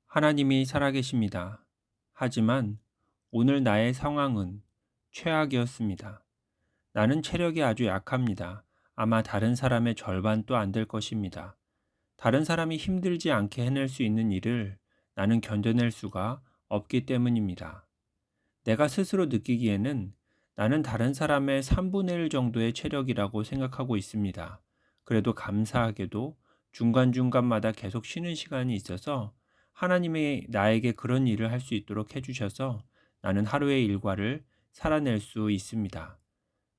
하나님이 살아계십니다. 하지만 오늘 나의 상황은 최악이었습니다. 나는 체력이 아주 약합니다. 아마 다른 사람의 절반도 안 될 것입니다. 다른 사람이 힘들지 않게 해낼 수 있는 일을 나는 견뎌낼 수가 없기 때문입니다. 내가 스스로 느끼기에는 나는 다른 사람의 3분의 1 정도의 체력이라고 생각하고 있습니다. 그래도 감사하게도 중간중간마다 계속 쉬는 시간이 있어서 하나님이 나에게 그런 일을 할 수 있도록 해주셔서 나는 하루의 일과를 살아낼 수 있습니다.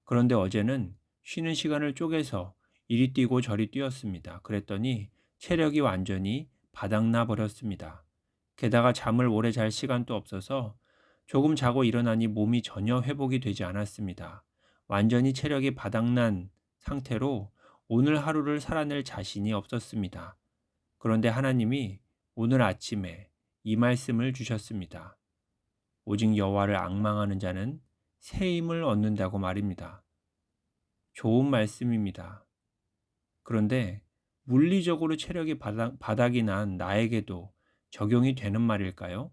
그런데 어제는 쉬는 시간을 쪼개서 이리 뛰고 저리 뛰었습니다. 그랬더니 체력이 완전히 바닥나 버렸습니다. 게다가 잠을 오래 잘 시간도 없어서 조금 자고 일어나니 몸이 전혀 회복이 되지 않았습니다. 완전히 체력이 바닥난 상태로 오늘 하루를 살아낼 자신이 없었습니다. 그런데 하나님이 오늘 아침에 이 말씀을 주셨습니다. 오직 여호와를 앙망하는 자는 새 힘을 얻는다고 말입니다. 좋은 말씀입니다. 그런데 물리적으로 체력이 바닥이 난 나에게도 적용이 되는 말일까요?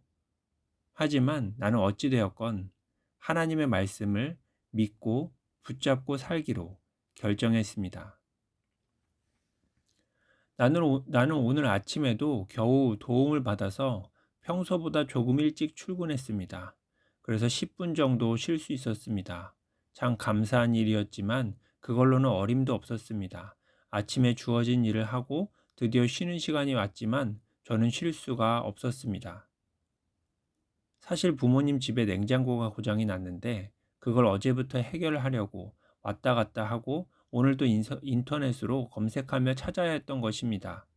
하지만 나는 어찌되었건 하나님의 말씀을 믿고 붙잡고 살기로 결정했습니다. 나는 오늘 아침에도 겨우 도움을 받아서 평소보다 조금 일찍 출근했습니다. 그래서 10분 정도 쉴 수 있었습니다. 참 감사한 일이었지만 그걸로는 어림도 없었습니다. 아침에 주어진 일을 하고 드디어 쉬는 시간이 왔지만 저는 쉴 수가 없었습니다. 사실 부모님 집에 냉장고가 고장이 났는데 그걸 어제부터 해결을 하려고 왔다 갔다 하고 오늘도 인터넷으로 검색하며 찾아야 했던 것입니다.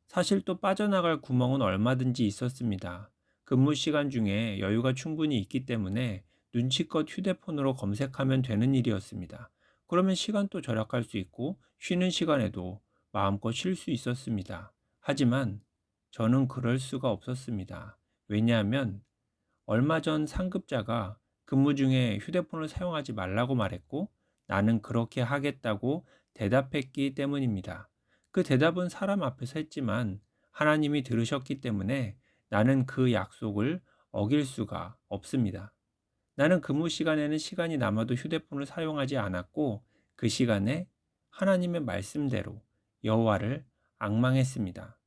사실 또 빠져나갈 구멍은 얼마든지 있었습니다. 근무 시간 중에 여유가 충분히 있기 때문에 눈치껏 휴대폰으로 검색하면 되는 일이었습니다. 그러면 시간도 절약할 수 있고 쉬는 시간에도 마음껏 쉴 수 있었습니다. 하지만 저는 그럴 수가 없었습니다. 왜냐하면 얼마 전 상급자가 근무 중에 휴대폰을 사용하지 말라고 말했고 나는 그렇게 하겠다고 대답했기 때문입니다. 그 대답은 사람 앞에서 했지만 하나님이 들으셨기 때문에 나는 그 약속을 어길 수가 없습니다. 나는 근무 시간에는 시간이 남아도 휴대폰을 사용하지 않았고 그 시간에 하나님의 말씀대로 여호와를 앙망했습니다.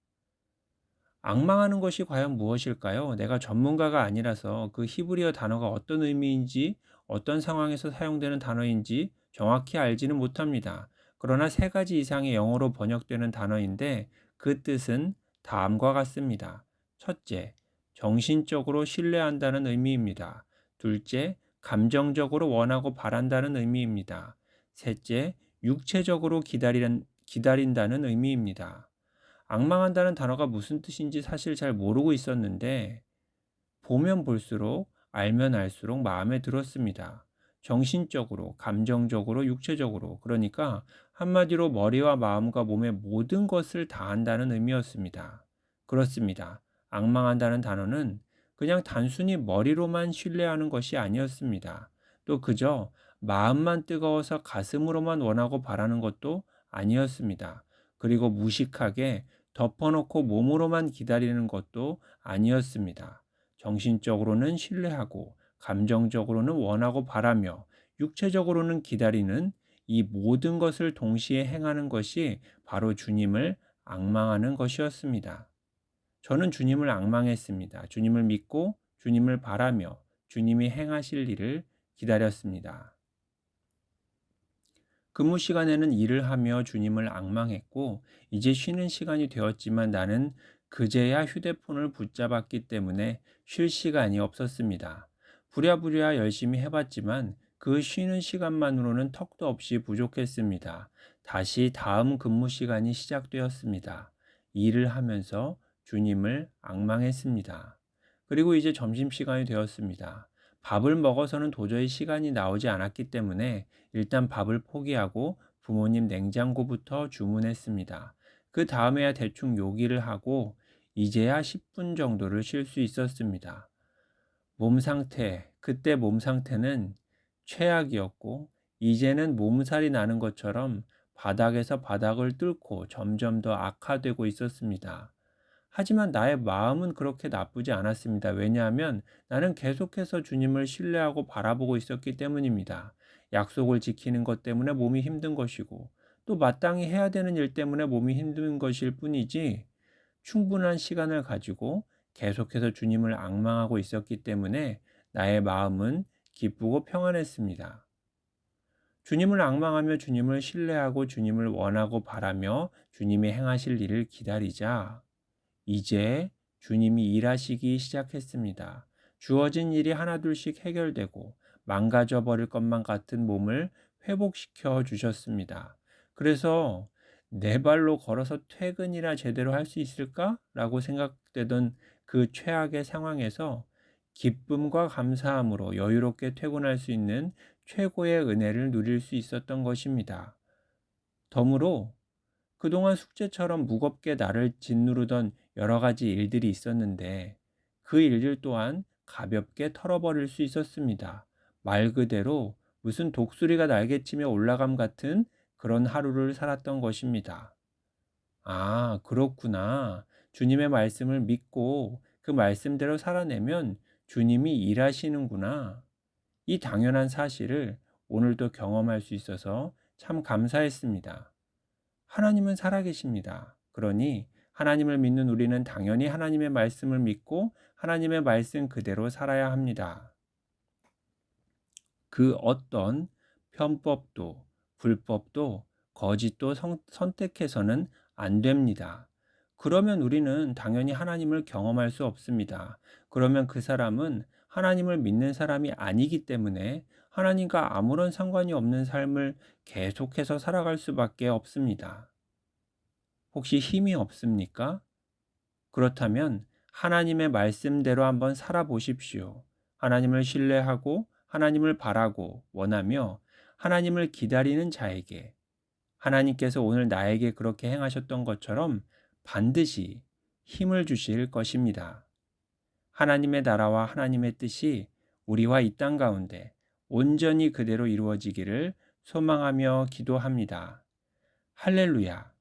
앙망하는 것이 과연 무엇일까요? 내가 전문가가 아니라서 그 히브리어 단어가 어떤 의미인지, 어떤 상황에서 사용되는 단어인지 정확히 알지는 못합니다. 그러나 세 가지 이상의 영어로 번역되는 단어인데 그 뜻은 다음과 같습니다. 첫째, 정신적으로 신뢰한다는 의미입니다. 둘째, 감정적으로 원하고 바란다는 의미입니다. 셋째, 육체적으로 기다린다는 의미입니다. 앙망한다는 단어가 무슨 뜻인지 사실 잘 모르고 있었는데 보면 볼수록 알면 알수록 마음에 들었습니다. 정신적으로, 감정적으로, 육체적으로 그러니까 한마디로 머리와 마음과 몸의 모든 것을 다한다는 의미였습니다. 그렇습니다. 앙망한다는 단어는 그냥 단순히 머리로만 신뢰하는 것이 아니었습니다. 또 그저 마음만 뜨거워서 가슴으로만 원하고 바라는 것도 아니었습니다. 그리고 무식하게 덮어놓고 몸으로만 기다리는 것도 아니었습니다. 정신적으로는 신뢰하고 감정적으로는 원하고 바라며 육체적으로는 기다리는 이 모든 것을 동시에 행하는 것이 바로 주님을 앙망하는 것이었습니다. 저는 주님을 앙망했습니다. 주님을 믿고 주님을 바라며 주님이 행하실 일을 기다렸습니다. 근무 시간에는 일을 하며 주님을 앙망했고 이제 쉬는 시간이 되었지만 나는 그제야 휴대폰을 붙잡았기 때문에 쉴 시간이 없었습니다. 부랴부랴 열심히 해봤지만 그 쉬는 시간만으로는 턱도 없이 부족했습니다. 다시 다음 근무 시간이 시작되었습니다. 일을 하면서 주님을 앙망했습니다. 그리고 이제 점심시간이 되었습니다. 밥을 먹어서는 도저히 시간이 나오지 않았기 때문에 일단 밥을 포기하고 부모님 냉장고부터 주문했습니다. 그 다음에야 대충 요기를 하고 이제야 10분 정도를 쉴 수 있었습니다. 그때 몸 상태는 최악이었고 이제는 몸살이 나는 것처럼 바닥에서 바닥을 뚫고 점점 더 악화되고 있었습니다. 하지만 나의 마음은 그렇게 나쁘지 않았습니다. 왜냐하면 나는 계속해서 주님을 신뢰하고 바라보고 있었기 때문입니다. 약속을 지키는 것 때문에 몸이 힘든 것이고, 또 마땅히 해야 되는 일 때문에 몸이 힘든 것일 뿐이지, 충분한 시간을 가지고 계속해서 주님을 앙망하고 있었기 때문에 나의 마음은 기쁘고 평안했습니다. 주님을 앙망하며 주님을 신뢰하고 주님을 원하고 바라며 주님이 행하실 일을 기다리자 이제 주님이 일하시기 시작했습니다. 주어진 일이 하나둘씩 해결되고 망가져 버릴 것만 같은 몸을 회복시켜 주셨습니다. 그래서 내 발로 걸어서 퇴근이나 제대로 할 수 있을까? 라고 생각되던 그 최악의 상황에서 기쁨과 감사함으로 여유롭게 퇴근할 수 있는 최고의 은혜를 누릴 수 있었던 것입니다. 덤으로 그동안 숙제처럼 무겁게 나를 짓누르던 여러 가지 일들이 있었는데 그 일들 또한 가볍게 털어버릴 수 있었습니다. 말 그대로 무슨 독수리가 날개치며 올라감 같은 그런 하루를 살았던 것입니다. 아, 그렇구나. 주님의 말씀을 믿고 그 말씀대로 살아내면 주님이 일하시는구나. 이 당연한 사실을 오늘도 경험할 수 있어서 참 감사했습니다. 하나님은 살아계십니다. 그러니 하나님을 믿는 우리는 당연히 하나님의 말씀을 믿고 하나님의 말씀 그대로 살아야 합니다. 그 어떤 편법도 불법도 거짓도 선택해서는 안 됩니다. 그러면 우리는 당연히 하나님을 경험할 수 없습니다. 그러면 그 사람은 하나님을 믿는 사람이 아니기 때문에 하나님과 아무런 상관이 없는 삶을 계속해서 살아갈 수밖에 없습니다. 혹시 힘이 없습니까? 그렇다면 하나님의 말씀대로 한번 살아보십시오. 하나님을 신뢰하고 하나님을 바라고 원하며 하나님을 기다리는 자에게 하나님께서 오늘 나에게 그렇게 행하셨던 것처럼 반드시 힘을 주실 것입니다. 하나님의 나라와 하나님의 뜻이 우리와 이 땅 가운데 온전히 그대로 이루어지기를 소망하며 기도합니다. 할렐루야.